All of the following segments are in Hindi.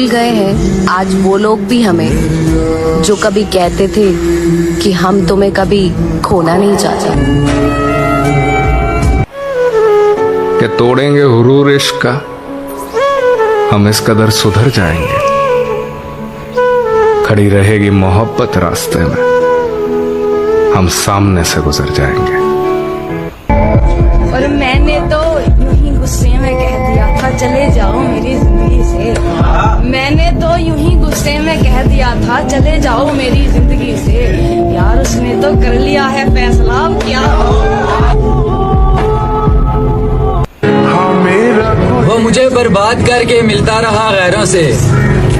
मिल गए हैं आज वो लोग भी हमें, जो कभी कहते थे कि हम तुम्हें कभी खोना नहीं चाहते। क्या तोड़ेंगे हुरूर इश्क का, हम इस कदर सुधर जाएंगे। खड़ी रहेगी मोहब्बत रास्ते में, हम सामने से गुजर जाएंगे। और मैंने तो यूं ही गुस्से में कह दिया था चले जाओ मेरी जिंदगी से। मैंने तो यूं ही गुस्से में कह दिया था चले जाओ मेरी जिंदगी से। यार उसने तो कर लिया है फैसला, अब क्या वो मुझे बर्बाद करके मिलता रहा गैरों से,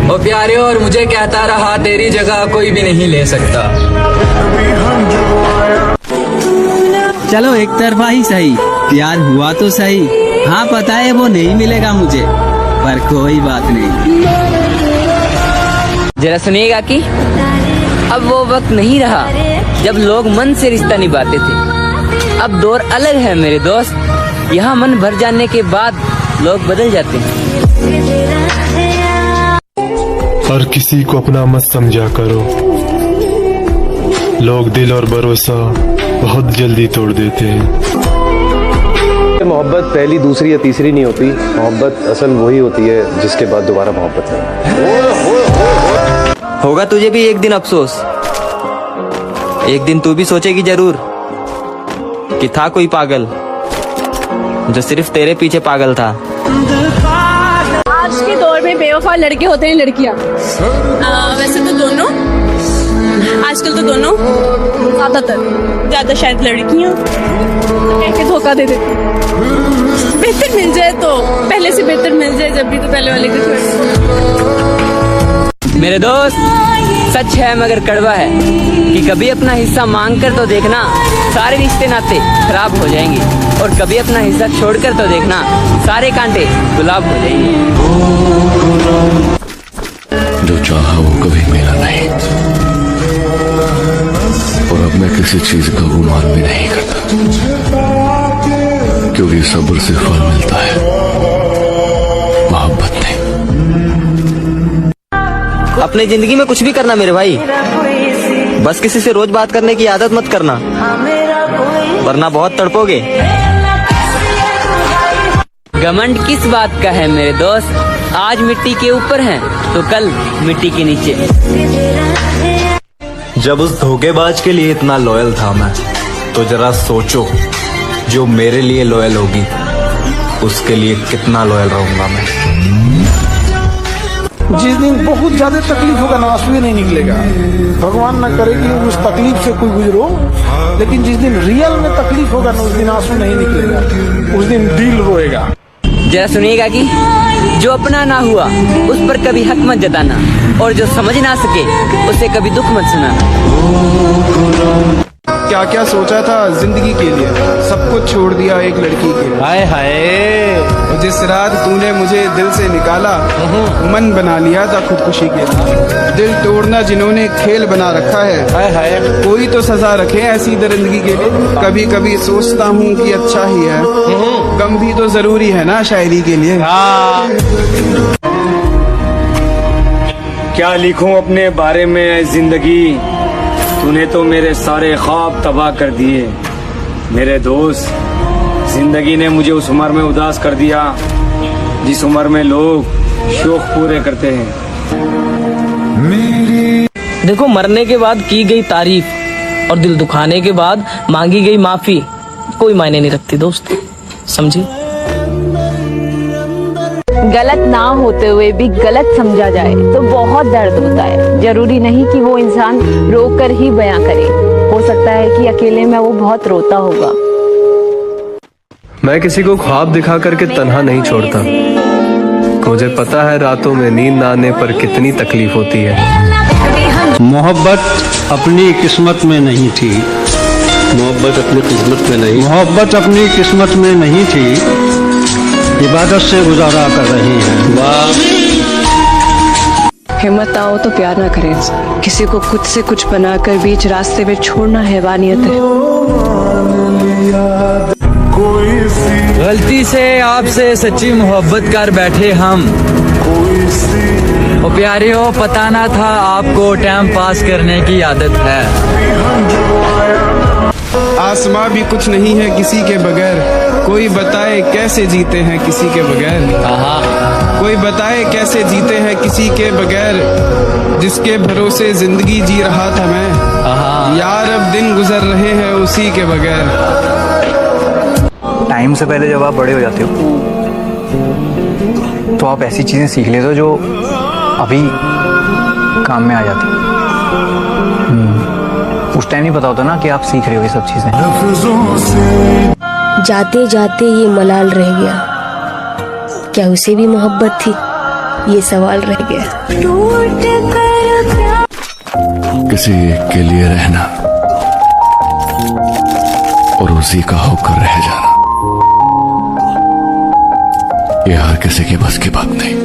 वो प्यारे और मुझे कहता रहा तेरी जगह कोई भी नहीं ले सकता। चलो एक तरफा ही सही, प्यार हुआ तो सही। हाँ पता है वो नहीं मिलेगा मुझे, पर कोई बात नहीं। जरा सुनिएगा कि अब वो वक्त नहीं रहा जब लोग मन से रिश्ता निभाते थे। अब दौर अलग है मेरे दोस्त, यहाँ मन भर जाने के बाद लोग बदल जाते हैं। हर किसी को अपना मत समझा करो, लोग दिल और भरोसा बहुत जल्दी तोड़ देते हैं। मोहब्बत पहली दूसरी या तीसरी नहीं होती, मोहब्बत असल वही होती है जिसके बाद दोबारा मोहब्बत नहीं। होगा तुझे भी एक दिन अफसोस, एक दिन तू भी सोचेगी जरूर कि था कोई पागल जो सिर्फ तेरे पीछे पागल था। आज के दौर में बेवफा लड़के होते हैं लड़कियां। वैसे तो दोनों, आजकल तो दोनों, ज्यादा शायद लड़कियां कहके धोखा दे देती। बेहतर मिल जाए तो पहले से बेहतर मिल जाए, जब भी तो पहले वाले को छोड़। मेरे दोस्त सच है मगर कड़वा है कि कभी अपना हिस्सा मांग कर तो देखना, सारे रिश्ते नाते खराब हो जाएंगे। और कभी अपना हिस्सा छोड़कर तो देखना, सारे कांटे गुलाब हो जाएंगे। जो चाहा वो कभी मिला नहीं, और अब मैं किसी चीज का गुमान भी नहीं करता, क्योंकि सब्र से फल मिलता है, मोहब्बत नहीं। अपनी जिंदगी में कुछ भी करना मेरे भाई, बस किसी से रोज बात करने की आदत मत करना, वरना बहुत तड़पोगे। घमंड किस बात का है मेरे दोस्त, आज मिट्टी के ऊपर हैं तो कल मिट्टी के नीचे। जब उस धोखेबाज के लिए इतना लॉयल था मैं, तो जरा सोचो जो मेरे लिए लॉयल होगी उसके लिए कितना लॉयल रहूंगा मैं। जिस दिन बहुत ज्यादा तकलीफ होगा ना, आंसू नहीं निकलेगा। भगवान न करे कि उस तकलीफ से कोई गुजरो, लेकिन जिस दिन रियल में तकलीफ होगा ना, उस दिन आंसू नहीं निकलेगा, उस दिन दिल रोएगा। जरा सुनिएगा कि जो अपना ना हुआ उस पर कभी हक मत जताना, और जो समझ ना सके उसे कभी दुख मत सुनाना। क्या क्या सोचा था जिंदगी के लिए, सब कुछ छोड़ दिया एक लड़की के लिए। हाय हाय, जिस रात तूने मुझे दिल से निकाला, मन बना लिया था खुदकुशी के लिए। दिल तोड़ना जिन्होंने खेल बना रखा है, हाय हाय, कोई तो सजा रखे ऐसी दरिंदगी के लिए। कभी कभी सोचता हूँ कि अच्छा ही है, गम भी तो जरूरी है ना शायरी के लिए। क्या लिखूं अपने बारे में जिंदगी, तूने तो मेरे सारे ख्वाब तबाह कर दिए। मेरे दोस्त, जिंदगी ने मुझे उस उम्र में उदास कर दिया जिस उम्र में लोग शौक पूरे करते हैं। देखो, मरने के बाद की गई तारीफ और दिल दुखाने के बाद मांगी गई माफी कोई मायने नहीं रखती दोस्त, समझी। गलत ना होते हुए भी गलत समझा जाए तो बहुत दर्द होता है। जरूरी नहीं कि वो इंसान रोकर ही बयां करे, हो सकता है कि अकेले में वो बहुत रोता होगा। मैं किसी को ख्वाब दिखा करके तन्हा नहीं छोड़ता, मुझे पता है रातों में नींद ना आने पर कितनी तकलीफ होती है। मोहब्बत अपनी किस्मत में नहीं थी, मोहब्बत अपनी किस्मत में नहीं, मोहब्बत अपनी किस्मत में नहीं थी, इबादत से गुजारा कर रही हैं। वाह। हिम्मत आओ तो प्यार ना करें, किसी को खुद से कुछ बनाकर बीच रास्ते में छोड़ना हैवानियत है। गलती से आपसे सच्ची मोहब्बत कर बैठे हम। ओ प्यारियों, पता ना था आपको टाइम पास करने की आदत है। आसमां भी कुछ नहीं है किसी के बगैर, कोई बताए कैसे जीते हैं किसी के बगैर। कोई बताए कैसे जीते हैं किसी के बगैर, जिसके भरोसे जिंदगी जी रहा था मैं। यार अब दिन गुजर रहे हैं उसी के बगैर। टाइम से पहले जब आप बड़े हो जाते हो तो आप ऐसी चीजें सीख लेते हो जो अभी काम में आ जाती। उस टाइम नहीं पता होता ना कि आप सीख रहे हो ये सब चीजें। जाते जाते ये मलाल रह गया, क्या उसे भी मोहब्बत थी, ये सवाल रह गया। किसी एक के लिए रहना और उसी का होकर रह जाना, ये हर किसी के बस की बात नहीं।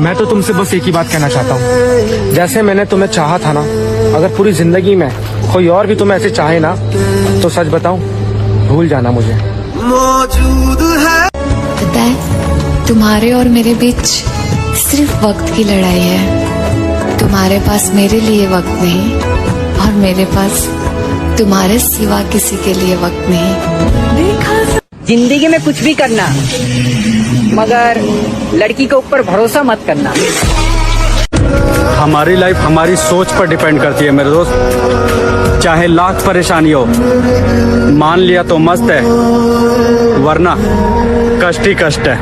मैं तो तुमसे बस एक ही बात कहना चाहता हूँ, जैसे मैंने तुम्हें चाहा था ना, अगर पूरी जिंदगी में कोई और भी तुम्हें ऐसे चाहे ना, तो सच बताऊं, भूल जाना मुझे। पता है, तुम्हारे और मेरे बीच सिर्फ वक्त की लड़ाई है। तुम्हारे पास मेरे लिए वक्त नहीं और मेरे पास तुम्हारे सिवा किसी के लिए वक्त नहीं। जिंदगी में कुछ भी करना, मगर लड़की के ऊपर भरोसा मत करना। हमारी लाइफ हमारी सोच पर डिपेंड करती है मेरे दोस्त। चाहे लाख परेशानी हो, मान लिया तो मस्त है, वरना कष्ट ही कष्ट है।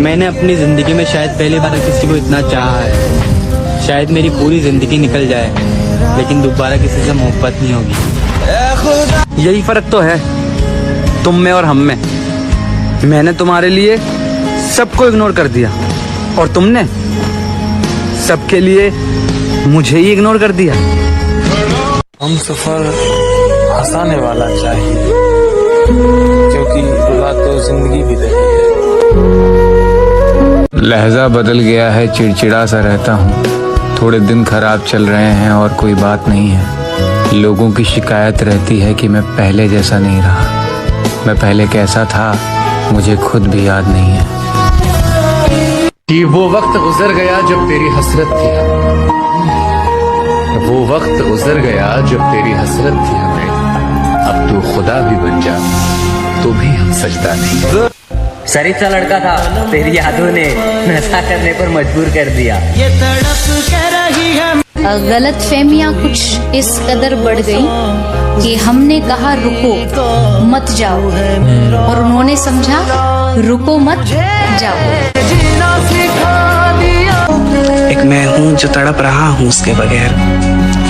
मैंने अपनी जिंदगी में शायद पहली बार किसी को इतना चाहा है। शायद मेरी पूरी जिंदगी निकल जाए, लेकिन दोबारा किसी से मोहब्बत नहीं होगी। यही फर्क तो है तुम में और हम में। मैंने तुम्हारे लिए सबको इग्नोर कर दिया और तुमने सबके लिए मुझे ही इग्नोर कर दिया। हम सफर हंसाने वाला चाहिए, क्योंकि रुला तो जिंदगी भी रही है। लहजा बदल गया है, चिड़चिड़ा सा रहता हूँ। थोड़े दिन खराब चल रहे हैं और कोई बात नहीं है। लोगों की शिकायत रहती है कि मैं पहले जैसा नहीं रहा। मैं पहले कैसा था मुझे खुद भी याद नहीं है। कि वो वक्त गुजर गया जब तेरी हसरत थी, वो वक्त गुजर गया जब तेरी हसरत थी हमें। अब तू खुदा भी बन जा तो भी हम सजदा नहीं। शरीफ सा लड़का था, तेरी यादों ने नशा करने पर मजबूर कर दिया। गलत फहमियाँ कुछ इस कदर बढ़ गई कि हमने कहा रुको मत जाओ, और उन्होंने समझा रुको मत जाओ। एक मैं हूँ जो तड़प रहा हूँ उसके बगैर,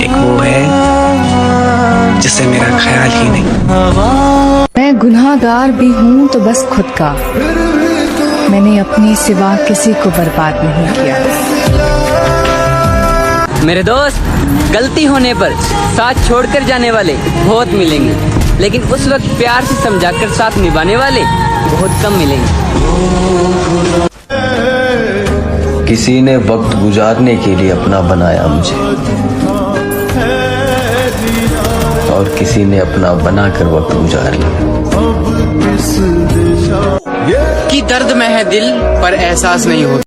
एक वो है जिसे मेरा ख्याल ही नहीं। मैं गुनाहगार भी हूँ तो बस खुद का, मैंने अपने सिवा किसी को बर्बाद नहीं किया। मेरे दोस्त, गलती होने पर साथ छोड़कर जाने वाले बहुत मिलेंगे, लेकिन उस वक्त प्यार से समझाकर साथ निभाने वाले बहुत कम मिलेंगे। किसी ने वक्त गुजारने के लिए अपना बनाया मुझे, और किसी ने अपना बनाकर वक्त गुजार लिया। कि दर्द में है दिल पर एहसास नहीं होता।